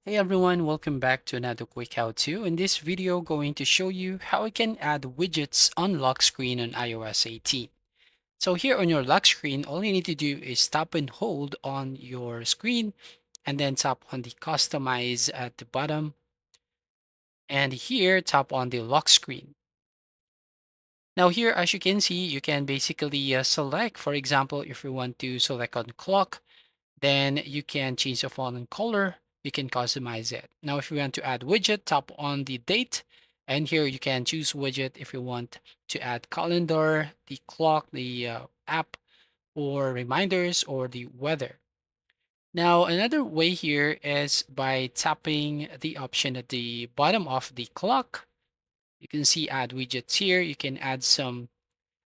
Hey everyone, welcome back to another quick how-to. In this video, going to show you how we can add widgets on lock screen on iOS 18. So here on your lock screen, all you need to do is tap and hold on your screen and then tap on the customize at the bottom. And here, tap on the lock screen. Now here, as you can see, you can basically select, for example, if you want to select on clock, then you can change the font and color. You can customize it. Now, if you want to add widget, tap on the date. And here you can choose widget if you want to add calendar, the clock, the app, or reminders, or the weather. Now, another way here is by tapping the option at the bottom of the clock. You can see add widgets here. You can add some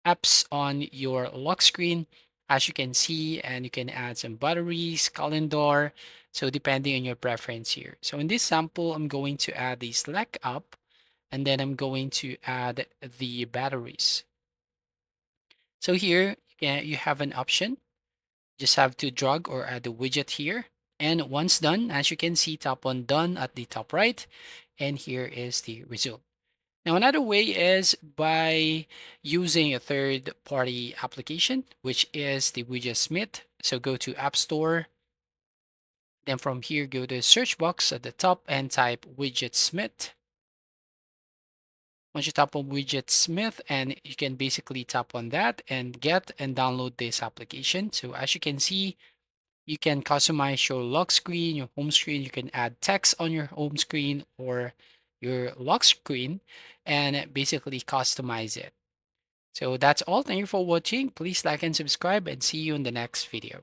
apps on your lock screen, as you can see, and you can add some batteries, calendar, so depending on your preference here. So in this sample, I'm going to add the Slack app, and then I'm going to add the batteries. So here, you have an option. Just have to drag or add a widget here. And once done, as you can see, tap on done at the top right, and here is the result. Now, another way is by using a third-party application, which is the Widgetsmith. So go to App Store. Then from here, go to the search box at the top and type Widgetsmith. Once you tap on Widgetsmith, and you can basically tap on that and get and download this application. So as you can see, you can customize your lock screen, your home screen. You can add text on your home screen or your lock screen and basically customize it. So that's all. Thank you for watching. Please like and subscribe and see you in the next video.